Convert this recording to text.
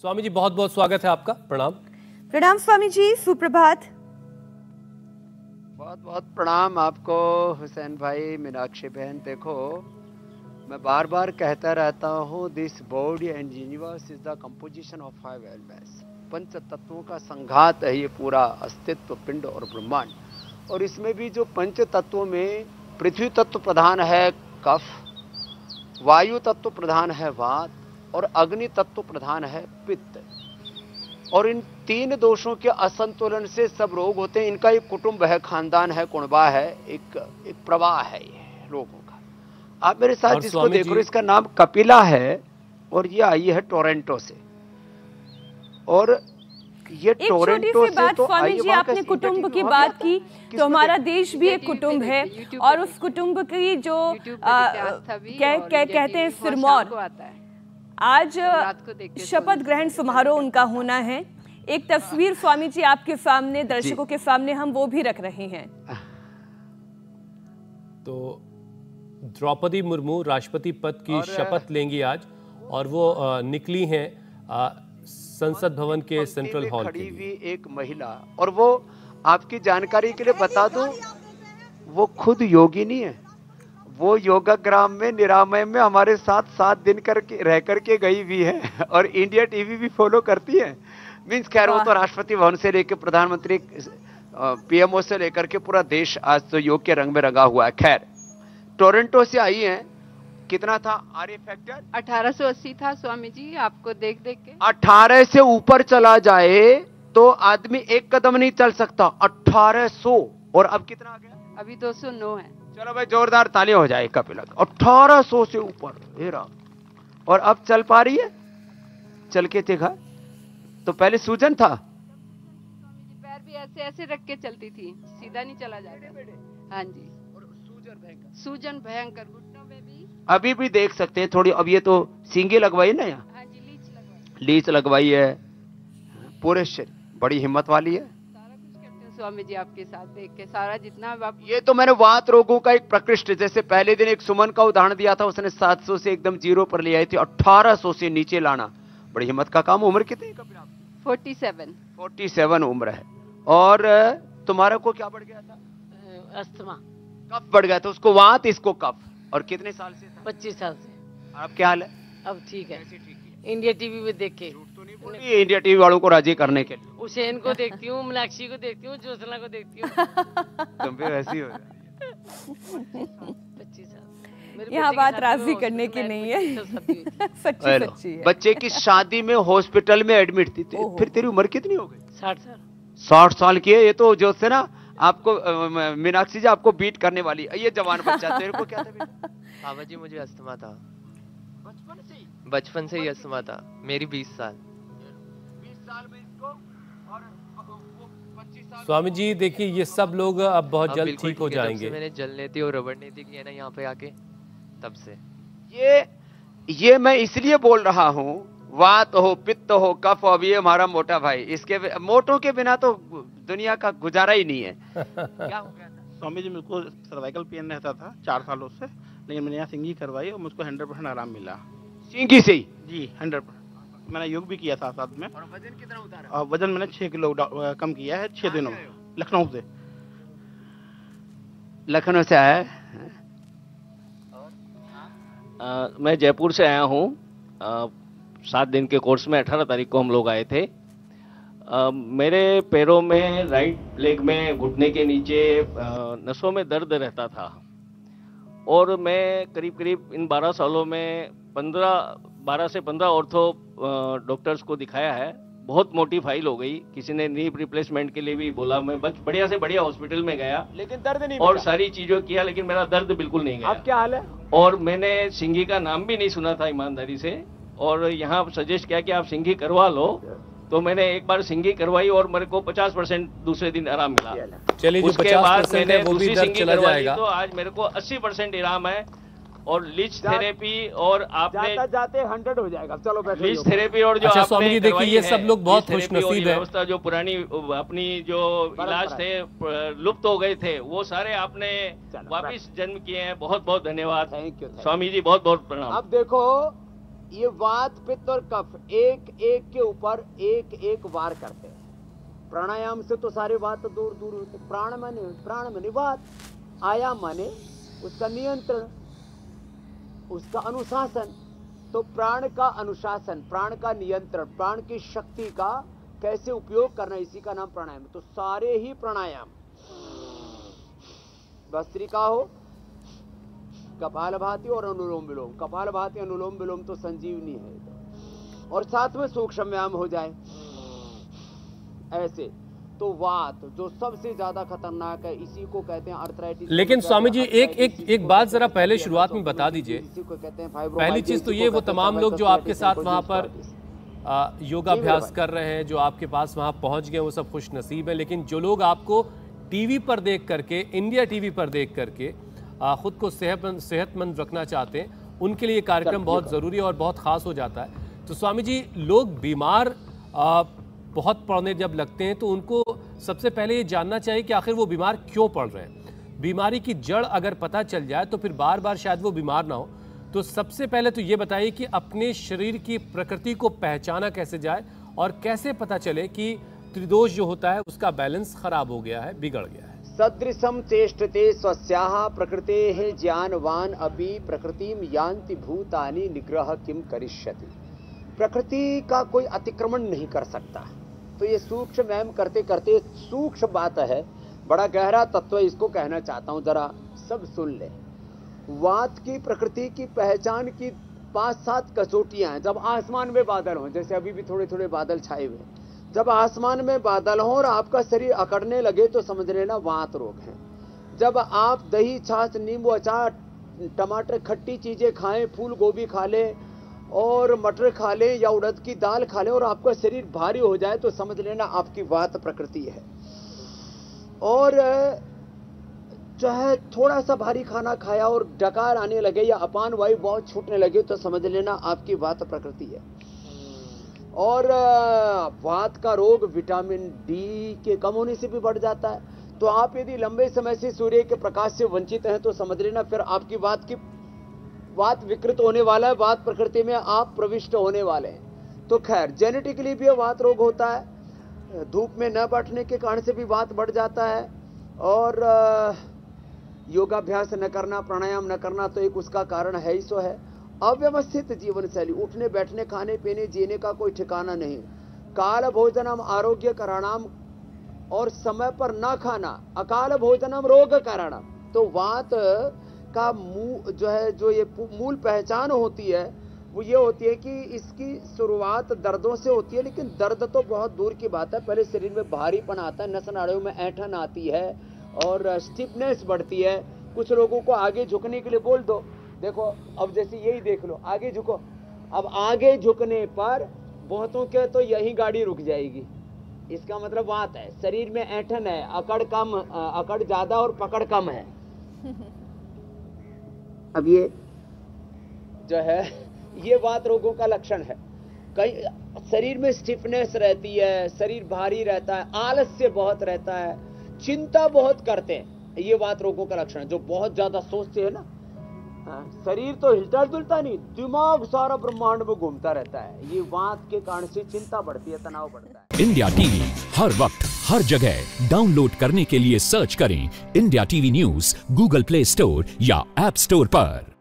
स्वामी जी बहुत बहुत स्वागत है आपका। प्रणाम। प्रणाम स्वामी जी, सुप्रभात। बहुत बहुत प्रणाम आपको हुसैन भाई, मीनाक्षी बहन। देखो, मैं बार बार कहता रहता हूँ, this body and universe is the composition of 5 elements. पंच तत्वों का संघात है ये पूरा अस्तित्व, पिंड और ब्रह्मांड। और इसमें भी जो पंच तत्वों में पृथ्वी तत्व प्रधान है कफ, वायु तत्व प्रधान है वात और अग्नि तत्व प्रधान है पित्त। और इन तीन दोषों के असंतुलन से सब रोग होते हैं। इनका एक कुटुंब है, खानदान है, कुणबा है, एक प्रवाह है ये रोगों का। आप मेरे साथ जिसको देख रहे हो, इसका नाम कपिला है और ये आई है टोरंटो से। और ये टोरंटो से तो स्वामी जी, आपने कुटुंब की बात की, तो हमारा देश भी एक कुटुंब है और उस कुटुंब की जो कहते हैं सिरमौर, आज शपथ ग्रहण समारोह उनका होना है। एक तस्वीर स्वामी जी आपके सामने, दर्शकों के सामने हम वो भी रख रहे हैं। तो द्रौपदी मुर्मू राष्ट्रपति पद की शपथ लेंगी आज और वो निकली हैं संसद भवन के सेंट्रल हॉल खड़ी हुई एक महिला। और वो आपकी जानकारी के लिए बता दूं, वो खुद योगिनी है। वो योगाग्राम में निरामय में हमारे साथ 7 दिन रह करके गई हुई है और इंडिया टीवी भी फॉलो करती है। मीन्स खैर, वो तो राष्ट्रपति भवन से लेकर प्रधानमंत्री पीएमओ से लेकर के पूरा देश आज तो योग के रंग में रंगा हुआ है। खैर, टोरंटो से आई है। कितना था आर्य फैक्टर? 1880 था स्वामी जी, आपको देख देख के। 18 से ऊपर चला जाए तो आदमी एक कदम नहीं चल सकता। 1800। और अब कितना आ गया? अभी 209 है। चलो भाई, जोरदार तालियां हो जाए कपिला। 1800 से ऊपर। और अब चल पा रही है? चल के देखा तो पहले सूजन था। पैर भी ऐसे ऐसे रख के चलती थी, सीधा नहीं चला जाता। हाँ जी। और सूजन भयंकर, घुटनों में भी। अभी भी देख सकते हैं थोड़ी। अब ये तो सींगे लगवाई ना यहाँ। हाँ जी, लीच लगवाई है। पूरे शरीर, बड़ी हिम्मत वाली है। स्वामी जी आपके साथ देख के सारा जितना आप। ये तो मैंने वात रोगों का एक प्रकृष्ट, जैसे पहले दिन एक सुमन का उदाहरण दिया था, उसने 700 से एकदम 0 पर ले आई थी। 1800 से नीचे लाना बड़ी हिम्मत का काम। उम्र कितनी? 47 उम्र है। और तुम्हारा को क्या बढ़ गया था? अस्थमा, कफ बढ़ गया था। उसको वात, इसको कफ। और कितने साल से था? 25 साल से। अब क्या हाल है? अब ठीक है। इंडिया टीवी में देख के। इंडिया टीवी वालों को राजी करने के लिए हुसैन को देखती हूँ, मीनाक्षी को देखती हूँ, ज्योत्सना को देखती हूँ। तुम भी वैसी हो। 25 साल। यहाँ बात राजी करने की नहीं है, सच्ची है। बच्चे की शादी में हॉस्पिटल में एडमिट थी। फिर तेरी उम्र कितनी हो गई? 60 साल। 60 साल की है। ये तो ज्योत्सना आपको, मीनाक्षी जी आपको बीट करने वाली। ये जवान बच्चा, तेरे को क्या था? बाबा जी, मुझे अस्थमा था। बचपन से ही अस्थमा था। मेरी 20 साल। 20 साल में इसको। और वो 25 साल। स्वामी जी देखिए, ये सब लोग अब बहुत जल्द ठीक हो जाएंगे। मैंने जल नीति और रबड़ नीति की है ना यहाँ पे आके, तब से। ये मैं इसलिए बोल रहा हूँ, वात हो, पित्त हो, कफ हो। अब ये हमारा मोटा भाई, इसके मोटों के बिना तो दुनिया का गुजारा ही नहीं है। क्या हो गया था? स्वामी जी, मुझको सर्वाइकल पेन रहता था 4 सालों से, लेकिन मैंने यहाँ सिंगी करवाई और मुझको 100% आराम मिला। सिंगी से ही? जी, 100%। मैंने योग भी किया था साथ में। और वजन कितना उतारा? और वजन मैंने 6 किलो कम किया है 6 दिनों में। लखनऊ से। लखनऊ से आया है? मैं जयपुर से आया हूँ। 7 दिन के कोर्स में 18 तारीख को हम लोग आए थे। मेरे पैरों में, राइट लेग में, घुटने के नीचे नसों में दर्द रहता था। और मैं करीब इन 12 सालों में 12 से 15 ऑर्थो डॉक्टर्स को दिखाया है। बहुत मोटी फाइल हो गई। किसी ने नी रिप्लेसमेंट के लिए भी बोला। मैं बढ़िया से बढ़िया हॉस्पिटल में गया, लेकिन दर्द नहीं और सारी चीजों किया, लेकिन मेरा दर्द बिल्कुल नहीं गया। अब क्या हाल है? और मैंने सिंघी का नाम भी नहीं सुना था ईमानदारी से, और यहाँ सजेस्ट किया कि आप सिंघी करवा लो। तो मैंने एक बार सिंघी करवाई और मेरे को 50% दूसरे दिन आराम मिला। चलिए, उसके बाद मैंने वो भी दूसरी सिंघी करवाई तो आज मेरे को 80% आराम है। और लीच थेरेपी और आपने जाते 100 हो जाएगा। चलो बैठो। लीच थेरेपी और जो अच्छा, आपने स्वामी जी देखिए, ये सब लोग बहुत खुशनसीब है। व्यवस्था जो पुरानी अपनी जो इलाज थे लुप्त हो गए थे, वो सारे आपने वापिस जन्म किए हैं। बहुत बहुत धन्यवाद। थैंक यू स्वामी जी, बहुत बहुत प्रणाम। अब देखो, ये वात, पित्त और कफ एक एक के ऊपर एक एक वार करते हैं। प्राणायाम से तो सारे वात दूर दूर होते। प्राण माने वात, आयाम माने उसका नियंत्रण, उसका अनुशासन। तो प्राण का अनुशासन, प्राण का नियंत्रण, प्राण की शक्ति का कैसे उपयोग करना, इसी का नाम प्राणायाम। तो सारे ही प्राणायाम, भस्त्रिका हो, कपालभाति और अनुलोम विलोम। कपालभाति अनुलोम विलोम तो संजीवनी है, और साथ में सूक्ष्म व्यायाम हो जाए ऐसे। तो वात जो सबसे ज्यादा खतरनाक है, इसी को कहते हैं अर्थराइटिस। लेकिन स्वामी जी एक बात जरा पहले शुरुआत में बता दीजिए। इसी को कहते हैं पहली चीज तो ये, वो तमाम लोग जो आपके साथ वहां पर योगाभ्यास कर रहे हैं, जो आपके पास वहां पहुंच गए, वो सब खुश नसीब है। लेकिन जो लोग आपको टीवी पर देख करके, इंडिया टीवी पर देख करके खुद को सेहतमंद रखना चाहते हैं, उनके लिए कार्यक्रम बहुत ज़रूरी और बहुत ख़ास हो जाता है। तो स्वामी जी, लोग बीमार बहुत पड़ने जब लगते हैं तो उनको सबसे पहले ये जानना चाहिए कि आखिर वो बीमार क्यों पड़ रहे हैं। बीमारी की जड़ अगर पता चल जाए तो फिर बार बार शायद वो बीमार ना हो। तो सबसे पहले तो ये बताइए कि अपने शरीर की प्रकृति को पहचाना कैसे जाए, और कैसे पता चले कि त्रिदोष जो होता है उसका बैलेंस खराब हो गया है, बिगड़ गया है। सदृशम चेष्टते स्वस्याः प्रकृतेः ज्ञानवान अपि प्रकृतिम यान्ति भूतानि निग्रह किम करिष्यति। प्रकृति का कोई अतिक्रमण नहीं कर सकता। तो ये सूक्ष्म व्यायाम करते करते सूक्ष्म बात है, बड़ा गहरा तत्व, इसको कहना चाहता हूँ, जरा सब सुन ले। वात की प्रकृति की पहचान की 5-7 कसौटियां हैं। जब आसमान में बादल हों, जैसे अभी भी थोड़े थोड़े बादल छाए हुए, जब आसमान में बादल हों और आपका शरीर अकड़ने लगे तो समझ लेना वात रोग है। जब आप दही, छाछ, नींबू, अचार, टमाटर, खट्टी चीजें खाएं, फूल गोभी खा लें और मटर खा लें या उड़द की दाल खा लें और आपका शरीर भारी हो जाए तो समझ लेना आपकी वात प्रकृति है। और चाहे थोड़ा सा भारी खाना खाया और डकार आने लगे या अपान वायु बहुत छूटने लगे तो समझ लेना आपकी वात प्रकृति है। और वात का रोग विटामिन डी के कम होने से भी बढ़ जाता है। तो आप यदि लंबे समय से सूर्य के प्रकाश से वंचित हैं तो समझ लेना फिर आपकी वात विकृत होने वाला है, वात प्रकृति में आप प्रविष्ट होने वाले हैं। तो खैर, जेनेटिकली भी वात रोग होता है, धूप में न बैठने के कारण से भी वात बढ़ जाता है, और योगाभ्यास न करना, प्राणायाम न करना तो एक उसका कारण है ही सो है। अव्यवस्थित जीवन शैली, उठने बैठने, खाने पीने, जीने का कोई ठिकाना नहीं, काल भोजनम आरोग्य कराणाम, और समय पर ना खाना, अकाल भोजनम रोग कराणाम। तो वात का जो ये मूल पहचान होती है वो ये होती है कि इसकी शुरुआत दर्दों से होती है। लेकिन दर्द तो बहुत दूर की बात है, पहले शरीर में भारीपन आता है, नस नाड़ियों में ऐंठन आती है और स्टिफनेस बढ़ती है। कुछ लोगों को आगे झुकने के लिए बोल दो, देखो अब जैसे यही देख लो, आगे झुको। अब आगे झुकने पर बहुतों के तो यही गाड़ी रुक जाएगी, इसका मतलब बात है शरीर में ऐंठन है, अकड़ कम, अकड़ ज्यादा और पकड़ कम है। अब ये जो है ये वात रोगों का लक्षण है। कई शरीर में स्टिफनेस रहती है, शरीर भारी रहता है, आलस्य बहुत रहता है, चिंता बहुत करते हैं, ये वात रोगों का लक्षण है। जो बहुत ज्यादा सोचते हैं ना, शरीर तो हिलता डुलता नहीं, दिमाग सारा ब्रह्मांड में घूमता रहता है, ये वात के कारण से चिंता बढ़ती है, तनाव बढ़ता है। इंडिया टीवी हर वक्त हर जगह डाउनलोड करने के लिए सर्च करें India TV news Google play store या ऐप स्टोर पर।